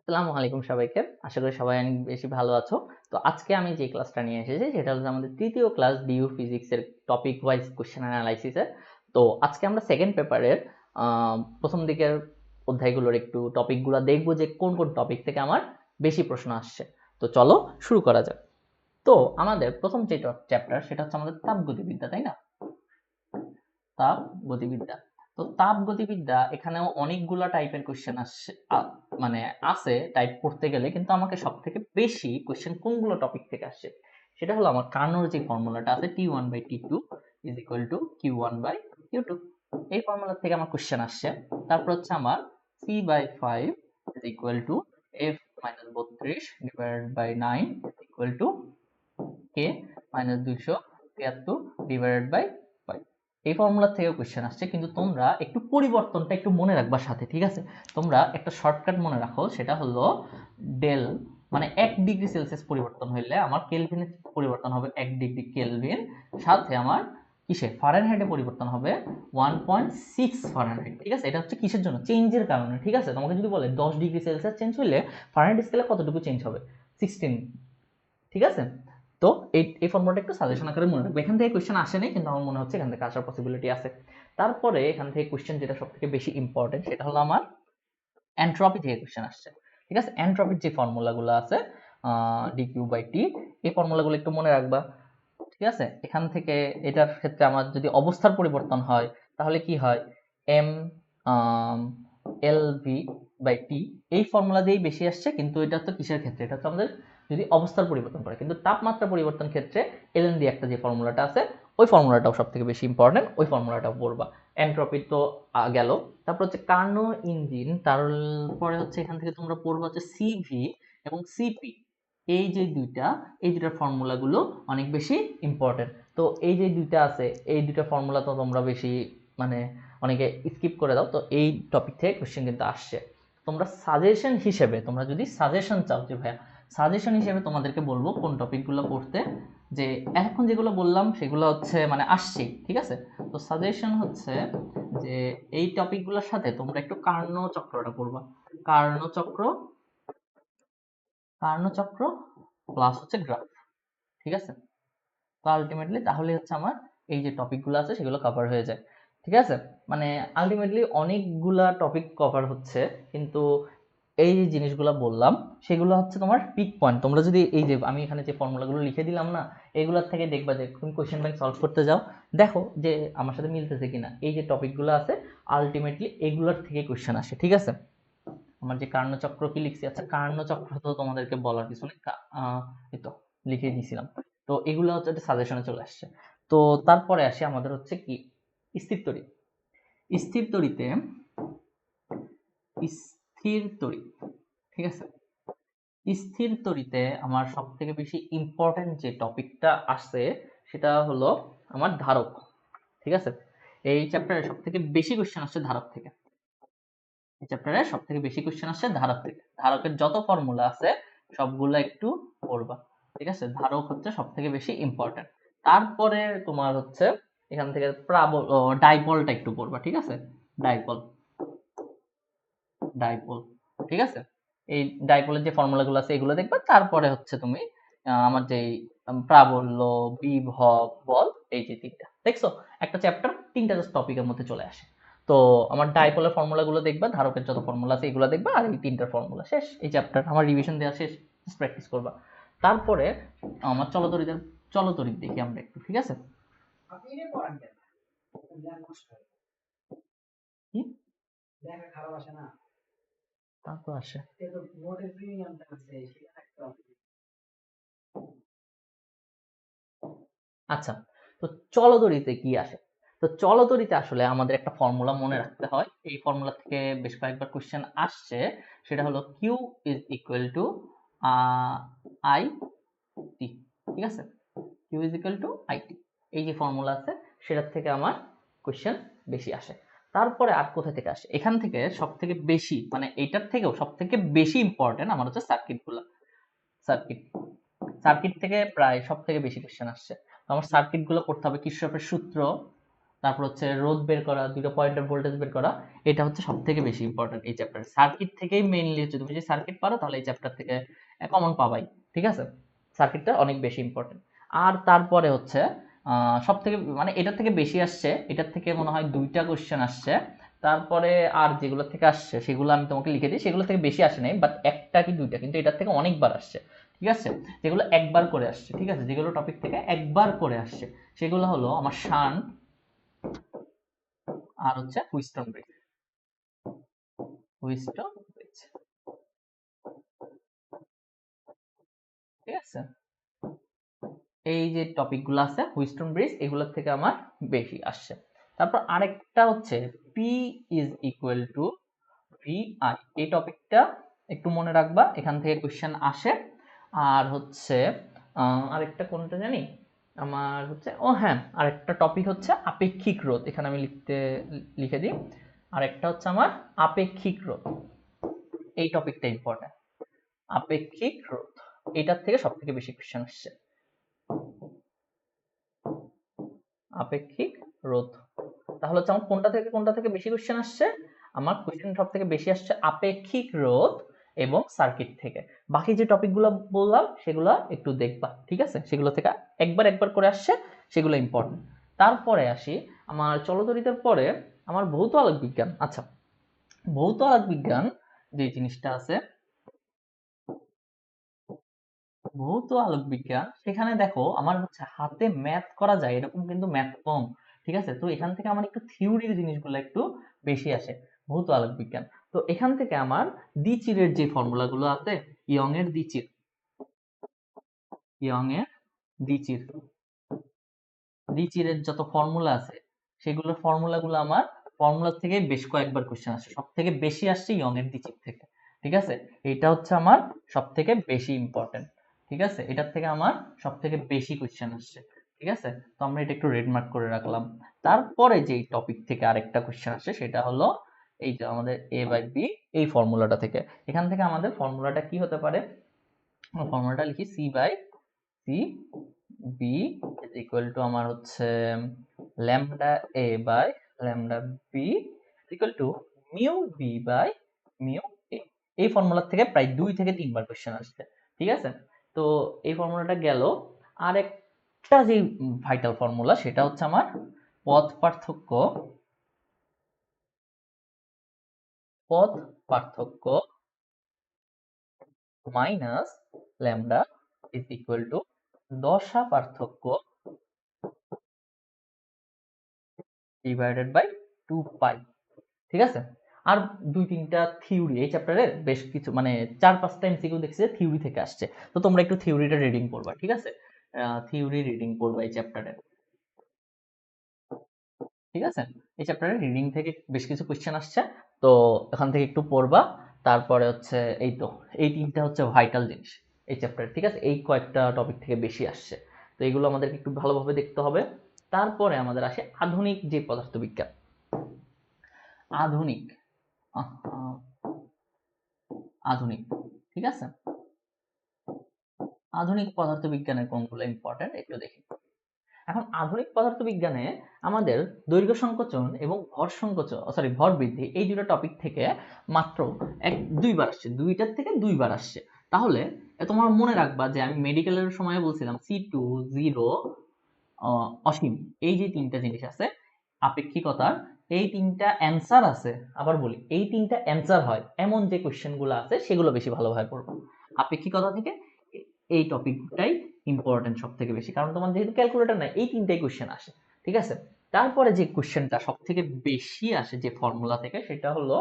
আসসালামু আলাইকুম সবাইকে। আশা করি সবাই অনেক বেশি ভালো আছো। তো আজকে আমি যে ক্লাসটা নিয়ে এসেছি সেটা হচ্ছে আমাদের তৃতীয় ক্লাস ডিউ ফিজিক্স এর টপিক ওয়াইজ কোশ্চেন অ্যানালাইসিস এর। তো আজকে আমরা সেকেন্ড পেপারের প্রথম দিকের অধ্যায়গুলোর একটু টপিকগুলো দেখবো যে কোন কোন টপিক থেকে আমার বেশি প্রশ্ন আসছে। তো চলো শুরু করা যাক। তো আমাদের প্রথম যে চ্যাপ্টার সেটা হচ্ছে আমাদের তাপগতিবিদ্যা, তাই না? তাপগতিবিদ্যা। তো তাপগতিবিদ্যা এখানেও অনেকগুলা টাইপের কোশ্চেন আসছে, মানে আছে টাইপ করতে গেলে, কিন্তু আমাকে সব থেকে বেশি কোশ্চেন কোনগুলো টপিক থেকে আসছে সেটা হলো আমার কার্নোর যে ফর্মুলাটা আছে T1/T2 is equal two Q1/Q2, এই ফর্মুলা থেকে আমার কোশ্চেন আসছে। তারপর হচ্ছে আমার C/5 is equal to F-32 divided by 9 is equal to K-273 divided by 5, এই ফর্মুলা থেকেও কোশ্চেন আসছে, কিন্তু তোমরা একটু পরিবর্তনটা একটু মনে রাখবা সাথে, ঠিক আছে? তোমরা একটা শর্টকাট মনে রাখো, সেটা হলো ডেল, মানে 1 ডিগ্রি সেলসিয়াস পরিবর্তন হইলে আমার কেলভিনে পরিবর্তন হবে 1 ডিগ্রি কেলভিন, সাথে আমার কিসে ফারেনহাইটে পরিবর্তন হবে 1.6 ফারেনহাইট, ঠিক আছে? এটা হচ্ছে কিসের জন্য? চেঞ্জের কারণে, ঠিক আছে? তোমাকে যদি বলে 10 ডিগ্রি সেলসিয়াস চেঞ্জ হইলে ফারেনহাইট স্কেলে কতটুকু চেঞ্জ হবে? 16, ঠিক আছে? তো এই ফর্মুলাটা একটু সাজেশন আকারে মনে রাখবে। এখান থেকে কোশ্চেন আসেনি, কিন্তু আমার মনে হচ্ছে এখান থেকে আসার পসিবিলিটি আছে। তারপরে এখান থেকে কোশ্চেন যেটা সব থেকে বেশি ইম্পর্টেন্ট সেটা হলো আমার এন্ট্রপি থেকে কোশ্চেন আসছে, ঠিক আছে? এন্ট্রপির যে ফর্মুলাগুলো আছে dQ/T, এই ফর্মুলাগুলো একটু মনে রাখবা, ঠিক আছে? এখান থেকে এটার ক্ষেত্রে আমার যদি অবস্থার পরিবর্তন হয় তাহলে কি হয়? এম LV/T, এই ফর্মুলা দিয়েই বেশি আসছে, কিন্তু এটা তো কিসের ক্ষেত্রে? এটা হচ্ছে আমাদের যদি অবস্থার পরিবর্তন করে, কিন্তু তাপমাত্রা পরিবর্তন ক্ষেত্রে এলএন দিয়ে একটা যে ফর্মুলাটা আছে ওই ফর্মুলাটাও সব থেকে বেশি ইম্পর্টেন্ট, ওই ফর্মুলাটাও পড়বা। এন্ট্রপি তো গেল। তারপর হচ্ছে কার্নো ইঞ্জিন, তারপরে হচ্ছে এখান থেকে তোমরা পড়বা হচ্ছে সিভি এবং সিপি, এই দুইটার ফর্মুলাগুলো অনেক বেশি ইম্পর্টেন্ট। তো এই যে দুইটা আছে, এই দুইটা ফর্মুলা তো তোমরা বেশি, মানে অনেকে স্কিপ করে দাও, তো এই টপিক থেকে কোশ্চেন কিন্তু আসছে। তোমরা সাজেশন হিসেবে, তোমরা যদি সাজেশন চাও যে ভাইয়া সাজেশন হিসেবে তোমাদেরকে বলবো কোন টপিকগুলো পড়তে, যে এখন যেগুলো বললাম সেগুলো হচ্ছে মানে আসছে, ঠিক আছে? তো সাজেশন হচ্ছে যে এই টপিকগুলোর সাথে তোমরা একটু কার্ণচক্রটা পড়বা। কার্ণচক্র, কার্ণচক্র প্লাস হচ্ছে গ্রাফ, ঠিক আছে? তো আলটিমেটলি তাহলে হচ্ছে আমার এই যে টপিকগুলো আছে সেগুলো কভার হয়ে যায়, ঠিক আছে? মানে আলটিমেটলি অনেকগুলা টপিক কভার হচ্ছে, কিন্তু এই যে জিনিসগুলো বললাম সেগুলো হচ্ছে তোমার পিক পয়েন্ট। তোমরা যদি এই যে আমি এখানে যে ফর্মুলাগুলো লিখে দিলাম না, এগুলোর থেকে দেখবা যে তুমি কোশ্চেন ব্যাংক সলভ করতে যাও, দেখো যে আমার সাথে মিলতেছে কিনা। এই যে টপিকগুলো আছে আলটিমেটলি এগুলোর থেকে কোশ্চেন আসে, ঠিক আছে? আমার যে কার্ণচক্র কি লিখছি, আচ্ছা কার্ণচক্র তো তোমাদেরকে বলার কিছু নেই, এই তো লিখে দিয়েছিলাম। তো এগুলো হচ্ছে সাজেশনে চলে আসছে। তো তারপরে আসি আমাদের হচ্ছে কি স্থির তড়িৎ। স্থির তড়িতে, স্থির তড়িৎ, ঠিক আছে? স্থির তড়িতে আমার সব থেকে বেশি ইম্পর্টেন্ট যে টপিকটা আসছে সেটা হলো আমার ধারক, ঠিক আছে? এই চ্যাপ্টারে সব থেকে বেশি কোশ্চেন আসছে ধারক থেকে। এই চ্যাপ্টারে সব থেকে বেশি কোশ্চেন আসছে ধারক থেকে। ধারকের যত ফর্মুলা আছে সবগুলো একটু পড়বা, ঠিক আছে? ধারক হচ্ছে সব থেকে বেশি ইম্পর্টেন্ট। তারপরে তোমার হচ্ছে এখান থেকে ডাইপলটা একটু পড়বা, ঠিক আছে? ডাইপল, ডাইপোল, ঠিক আছে? এই ডাইপোলের যে ফর্মুলাগুলো আছে এগুলো দেখবা। তারপরে হচ্ছে তুমি আমার যে প্রাবল্য, বিভব, বল, এই যে তিনটা দেখছো, একটা চ্যাপ্টার তিনটা জাস্ট টপিকের মধ্যে চলে আসে। তো আমার ডাইপোলের ফর্মুলাগুলো দেখবা, ধারকের যত ফর্মুলা আছে এগুলো দেখবা, আর এই তিনটার ফর্মুলা শেষ, এই চ্যাপ্টার আমার রিভিশন দেওয়া শেষ, জাস্ট প্র্যাকটিস করবা। তারপরে আমার চলতরিতের, চলতরিৎ দেখি আমরা একটু, ঠিক আছে? কি দেখা খারাপ আসে না, তা তো আসে। আচ্ছা, তো চলতরিতে কি আসে? তো চলতরিতে আসলে আমাদের একটা ফর্মুলা মনে রাখতে হয়, এই ফর্মুলা থেকে বেশ কয়েকবার কোশ্চেন আসছে, সেটা হলো Q is equal to I T, ঠিক আছে? Q is equal to I T, এই যে ফর্মুলা আছে সেটার থেকে আমার কোশ্চেন বেশি আসে। তারপরে আর কোথা থেকে আসে? এখান থেকে সব থেকে বেশি, মানে এইটার থেকেও সব থেকে বেশি ইম্পর্টেন্ট আমার হচ্ছে সার্কিটগুলো। সার্কিট, সার্কিট থেকে প্রায় সব থেকে বেশি কোশ্চেন আসছে। তো আমার সার্কিট গুলো করতে হবে কির্চফের সূত্র, তারপর হচ্ছে রোধ বের করা, দুটো পয়েন্টের ভোল্টেজ বের করা, এটা হচ্ছে সব থেকে বেশি ইম্পর্টেন্ট এই চ্যাপ্টার। সার্কিট থেকেই মেইনলি হচ্ছে, তুমি যদি সার্কিট পারো তাহলে এই চ্যাপ্টার থেকে কমন পাবাই, ঠিক আছে। সার্কিটটা অনেক বেশি ইম্পর্টেন্ট। আর তারপরে হচ্ছে সব থেকে মানে এটার থেকে বেশি আসছে, এটার থেকে মনে হয় 2টা কোশ্চেন আসছে। তারপরে আর যেগুলো থেকে আসছে সেগুলো আমি তোমাকে লিখে দিই, সেগুলো থেকে বেশি আসে নাই, বাট 1টা কি 2টা, কিন্তু এটার থেকে অনেকবার আসছে, ঠিক আছে। যেগুলো একবার করে আসছে, ঠিক আছে, যেগুলো টপিক থেকে একবার করে আসছে সেগুলো হলো আমার শান্ট আর হচ্ছে হুইস্টন ব্রিজ। হুইস্টন ব্রিজ, ঠিক আছে। এই যে টপিকগুলো আছে হুইস্টন ব্রিজ, এগুলোর থেকে আমার বেশি আসছে। তারপর আরেকটা হচ্ছে P is equal two V I, এই টপিকটা একটু মনে রাখবা, এখান থেকে কোশ্চেন আসে। আর হচ্ছে আরেকটা কোনটা জানি, আমার হচ্ছে ও হ্যাঁ, আরেকটা টপিক হচ্ছে আপেক্ষিক রোধ, এখানে আমি লিখে দিই। আরেকটা হচ্ছে আমার আপেক্ষিক রোধ, এই টপিকটা ইম্পর্টেন্ট। আপেক্ষিক রোধ, এটার থেকে সব থেকে বেশি কোশ্চেন আসছে। আপেক্ষিক রোধ, তাহলে হচ্ছে আমার কোনটা থেকে বেশি কোশ্চেন আসছে, আমার কোশ্চেন সব থেকে বেশি আসছে আপেক্ষিক রোধ এবং সার্কিট থেকে। বাকি যে টপিকগুলো বললাম সেগুলো একটু দেখবা, ঠিক আছে, সেগুলো থেকে একবার করে আসছে, সেগুলো ইম্পর্টেন্ট। তারপরে আসি আমার চলতরিতার পরে আমার ভৌত আলোক বিজ্ঞান। আচ্ছা, ভৌত আলোক বিজ্ঞান যে জিনিসটা আছে, ভৌত আলোক বিজ্ঞান, সেখানে দেখো আমার হচ্ছে হাতে ম্যাথ করা যায় এরকম কিন্তু ম্যাথ কম, ঠিক আছে। তো এখান থেকে আমার একটু থিওরির জিনিসগুলো একটু বেশি আসে ভৌত আলোক বিজ্ঞান। তো এখান থেকে আমার দ্বিচিরের যে ফর্মুলাগুলো আছে, ইয়ং এর দ্বিচির, ইয়ং এর দ্বিচির, দ্বিচিরের যত ফর্মুলা আছে সেগুলোর ফর্মুলাগুলো আমার ফর্মুলা থেকে বেশ কয়েকবার কোশ্চেন আসে, সব থেকে বেশি আসছে ইয়ং এর দ্বিচির থেকে, ঠিক আছে। এটা হচ্ছে আমার সব থেকে বেশি ইম্পর্টেন্ট, ঠিক আছে, এটার থেকে আমার সব থেকে বেশি কোশ্চেন আসছে, ঠিক আছে। তো আমরা এটা একটু রেড মার্ক করে রাখলাম। তারপরে যে টপিক থেকে আরেকটা কোশ্চেন আসে সেটা হলো এই যে আমাদের এ বাই বি, এই ফর্মুলাটা থেকে। এখান থেকে আমাদের ফর্মুলাটা কি হতে পারে, ফর্মুলাটা লিখি C by C B is equal to আমার হচ্ছে lambda A by lambda B equal to mu B by mu A. এই ফর্মুলা থেকে প্রায় 2 থেকে 3 বার কোশ্চেন আসছে, ঠিক আছে। তো এই ফর্মুলাটা গেল। আর একটা যে ভাইটাল ফর্মুলা সেটা হচ্ছে আমার পথ পার্থক্য, পথ পার্থক্য minus lambda is equal two দশা পার্থক্য ডিভাইডেড বাই 2 পাই, ঠিক আছে। আর 2-3টা থিওরি এই চ্যাপ্টারে, বেশ কিছু মানে 4-5টা এমসিকিউ দেখছি যে থিওরি থেকে আসছে। তো তোমরা একটু থিওরিটা রিডিং করবা, ঠিক আছে, থিওরি রিডিং করবা এই চ্যাপ্টারে, ঠিক আছে। এই চ্যাপ্টারে রিডিং থেকে বেশ কিছু কোশ্চেন আসছে, তো এখান থেকে একটু পড়বা। তারপরে হচ্ছে এই তো এই 3টা হচ্ছে ভাইটাল জিনিস এই চ্যাপ্টারে, ঠিক আছে, এই কয়েকটা টপিক থেকে বেশি আসছে, তো এগুলো আমাদেরকে একটু ভালোভাবে দেখতে হবে। তারপরে আমাদের আসে আধুনিক যে পদার্থবিজ্ঞান, আধুনিক আহ, আধুনিক, ঠিক আছে। আধুনিক পদার্থবিজ্ঞানের কোনগুলো ইম্পর্টেন্ট একটু দেখি। এখন আধুনিক পদার্থবিজ্ঞানে আমাদের দৈর্ঘ্য সংকোচন এবং ভর বৃদ্ধি, এই দুটো টপিক থেকে মাত্র 2বার আসছে, 2টার থেকে 2বার আসছে। তাহলে তোমার মনে রাখবা যে আমি মেডিকেলের সময় বলছিলাম C2 0 অসীম, এই যে 3টা জিনিস আছে আপেক্ষিকতার, এই 3টা অ্যান্সার আছে। আবার বলি, এই 3টা অ্যান্সার হয় এমন যে কোশ্চেন গুলো আছে সেগুলো বেশি ভালোভাবে পড়বো আপেক্ষিকতা থেকে। এই টপিকটাই ইম্পর্টেন্ট সব থেকে বেশি, কারণ তোমার যেহেতু ক্যালকুলেটর নাই, এই 3টাই কোশ্চেন আসে, ঠিক আছে। তারপরে যে কোশ্চেনটা সব থেকে বেশি আসে যে ফর্মুলা থেকে, সেটা হলো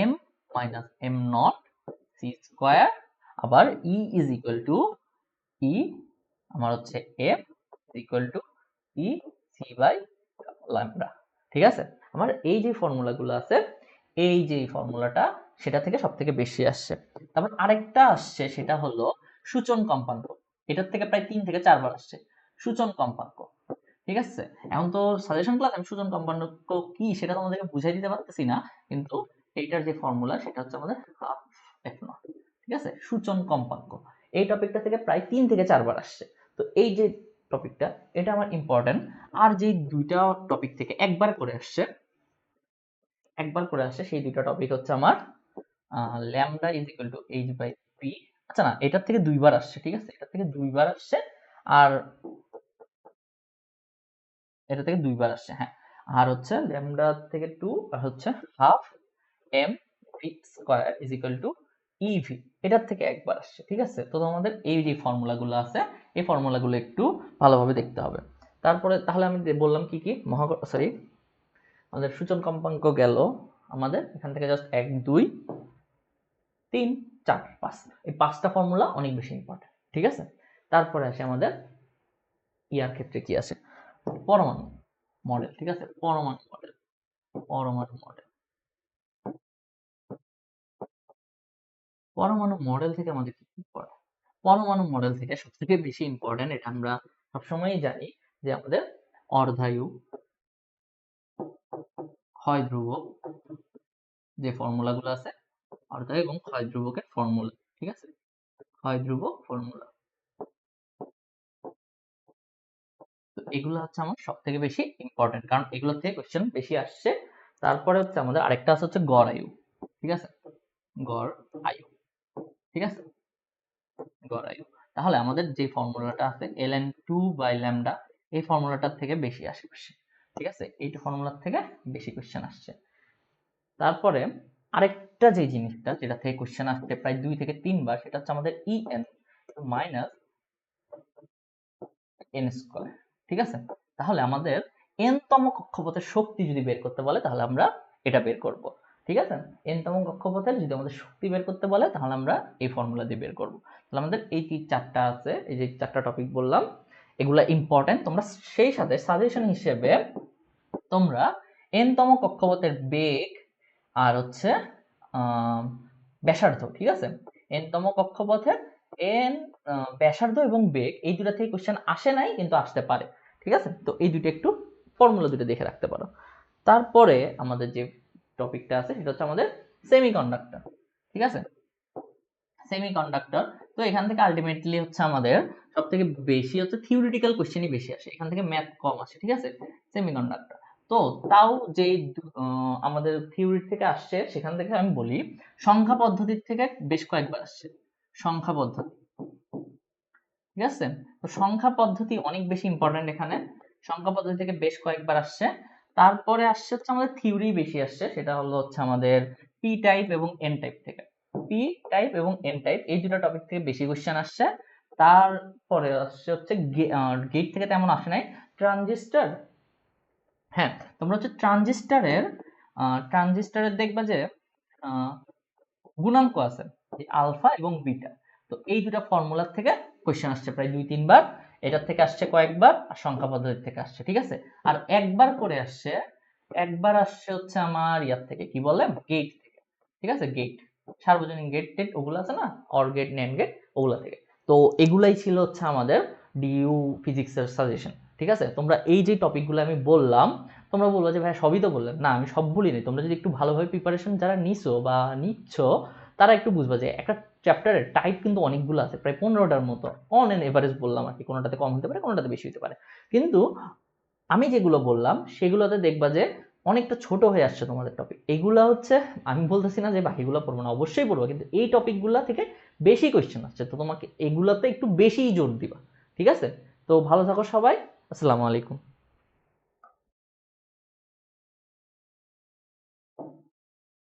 m minus m naught C square, আবার E is equal to E আমার হচ্ছে F equal to E C by lambda, ঠিক আছে। আমার এই যে ফর্মুলাগুলো আছে, এই যে ফর্মুলাটা সেটা থেকে সব থেকে বেশি আসছে। তারপর আরেকটা আসছে সেটা হলো সূচন কম্পাঙ্ক, এটার থেকে প্রায় 3 থেকে 4 বার আসছে সূচন কম্পাঙ্ক, ঠিক আছে। এখন তো সাজেশন ক্লাস, আমি সূচন কম্পাঙ্ক কি সেটা তোমাদেরকে বুঝাই দিতে পারতেছি না, কিন্তু এইটার যে ফর্মুলা সেটা হচ্ছে আমাদের হাফ এফ নট, ঠিক আছে, সূচন কম্পাঙ্ক। এই টপিকটা থেকে প্রায় 3 থেকে 4 বার আসছে। তো এই যে টপিকটা, এটা আমার ইম্পর্টেন্ট। আর যে দুইটা টপিক থেকে একবার করে আসছে সেই দুইটা টপিক হচ্ছে আমার lambda is equal to H by P. আচ্ছা না, এটার থেকে দুইবার আসছে, ঠিক আছে, এটা থেকে দুইবার আসছে, আর এটা থেকে দুইবার আসছে, হ্যাঁ। আর হচ্ছে ল্যামডা থেকে 2, আর হচ্ছে half M V square is equal to EV, এটার থেকে একবার আসছে, ঠিক আছে। তো আমাদের এই যে ফর্মুলাগুলো আছে, এই ফর্মুলাগুলো একটু ভালোভাবে দেখতে হবে। তারপরে তাহলে আমি বললাম কি কি আমাদের সূচন কম্পাঙ্ক গেল, আমাদের এখান থেকে জাস্ট 1 2 3 4 5, এই 5টা ফর্মুলা অনেক বেশি ইম্পর্টেন্ট, ঠিক আছে। তারপরে আসে আমাদের ইয়ার ক্ষেত্রে কি আছে, পরমাণু মডেল, ঠিক আছে, পরমাণু মডেল থেকে আমাদের কি পড়ে, পরমাণু মডেল থেকে সবথেকে বেশি ইম্পর্টেন্ট, এটা আমরা সবসময়ই জানি যে আমাদের অর্ধায়ু, ক্ষয় ধ্রুবক, যে ফর্মুলাগুলো আছে, অর্ধায়ু এবং ক্ষয় ধ্রুবকের ফর্মুলা, ঠিক আছে, ক্ষয় ধ্রুবক ফর্মুলা। তো এগুলো হচ্ছে আমার সবথেকে বেশি ইম্পর্টেন্ট, কারণ এগুলো থেকে কোশ্চেন বেশি আসছে। তারপরে হচ্ছে আমাদের আরেকটা আছে হচ্ছে গড় আয়ু, ঠিক আছে, গড় আয়ু, ঠিক আছে, গড় আয়ু। তাহলে আমাদের যে ফর্মুলাটা আছে ln2/λ, এই ফর্মুলাটার থেকে বেশি আসে কোশ্চেন, ঠিক আছে, এই ফর্মুলার থেকে বেশি কোশ্চেন আসছে। তারপরে আরেকটা যে জিনিসটা যেটা থেকে কোশ্চেন আসছে প্রায় 2 থেকে 3 বার, সেটা হচ্ছে আমাদের en মাইনাস n স্কয়ার, ঠিক আছে। তাহলে আমাদের n তম কক্ষপথের শক্তি যদি বের করতে বলে তাহলে আমরা এটা বের করব, ঠিক আছে। n তম কক্ষপথের যদি আমাদের শক্তি বের করতে বলে তাহলে আমরা এই ফর্মুলা দিয়ে বের করব। তাহলে আমাদের এই চারটা আছে, এই যে চারটা টপিক বললাম, এগুলা ইম্পর্টেন্ট। তোমরা সেই সাথে সাজেশন হিসেবে তোমরা n তম কক্ষপথের বেগ আর হচ্ছে ব্যাসার্ধ, ঠিক আছে, n তম কক্ষপথের n ব্যাসার্ধ এবং বেগ, এই দুটা থেকে কোশ্চেন আসে নাই কিন্তু আসতে পারে, ঠিক আছে। তো এই দুটো একটু ফর্মুলা দুটো দেখে রাখতে পারো। তারপরে আমাদের যে টপিকটা আছে সেটা হচ্ছে আমাদের সেমিকন্ডাক্টর, ঠিক আছে, সেমিকন্ডাক্টর। তো এখান থেকে আলটিমেটলি হচ্ছে আমাদের সবথেকে বেশি হচ্ছে থিওরিটিক্যাল কোশ্চেনই বেশি আসে, এখান থেকে ম্যাথ কম আসে, ঠিক আছে, সেমিকন্ডাক্টর। তো তাও যে আমাদের থিওরি থেকে আসছে সেখান থেকে আমি বলি সংখ্যা পদ্ধতির থেকে বেশ কয়েকবার আসছে, সংখ্যা পদ্ধতি, ঠিক আছে। তো সংখ্যা পদ্ধতি অনেক বেশি ইম্পর্টেন্ট এখানে, সংখ্যা পদ্ধতি থেকে বেশ কয়েকবার আসছে। তারপরে আসছে হচ্ছে আমাদের থিওরি বেশি আসছে, সেটা হলো হচ্ছে আমাদের পি টাইপ এবং এন টাইপ থেকে, পি টাইপ এবং এন টাইপ এই দুটো টপিক থেকে বেশি কোশ্চেন আসছে। তারপরে আসছে হচ্ছে গেট থেকে তেমন আসে নাই। ট্রানজিস্টর, হ্যাঁ, তোমরা হচ্ছে ট্রানজিস্টরের দেখবা যে গুণাঙ্ক আছে, আলফা এবং বিটা। তো এই দুটো ফর্মুলার থেকে কোশ্চেন আসছে প্রায় 2-3 বার, এটার থেকে আসছে কয়েকবার, আর সংখ্যা পদ্ধতি থেকে আসছে, ঠিক আছে। আর একবার আসছে হচ্ছে আমার ইয়ার থেকে, কি বলে, গেট থেকে, ঠিক আছে, গেট, সার্বজনীন গেট টেট ওগুলো আছে না, অর গেট, ন্যান্ড গেট, ওগুলা থেকে। তো এগুলাই ছিল হচ্ছে আমাদের ডিইউ ফিজিক্সের সাজেশন, ঠিক আছে। তোমরা এই যে টপিকগুলো আমি বললাম, তোমরা বলবো যে ভাই সবই তো বললেন, না আমি সব বলিনি। তোমরা যদি একটু ভালোভাবে প্রিপারেশন যারা নিছো বা নিচ্ছ, তারা একটু বুঝবা যে একটা চ্যাপ্টারের টাইপ কিন্তু অনেকগুলো আছে, প্রায় 15টার মতো, অন এন এভারেজ বললাম আর কি, কোনোটাতে কম হতে পারে কোনোটাতে বেশি হতে পারে। কিন্তু আমি যেগুলো বললাম সেগুলোতে দেখবা যে অনেকটা ছোট হয়ে আসছে তোমাদের টপিক। এগুলা হচ্ছে, আমি বলতেছি না যে বাকিগুলো পড়বো না, অবশ্যই পড়বো, কিন্তু এই টপিকগুলো থেকে বেশি কোয়েশ্চেন আসছে, তো তোমাকে এগুলাতে একটু বেশিই জোর দিবা, ঠিক আছে। তো ভালো থাকো সবাই, আসসালামু আলাইকুম।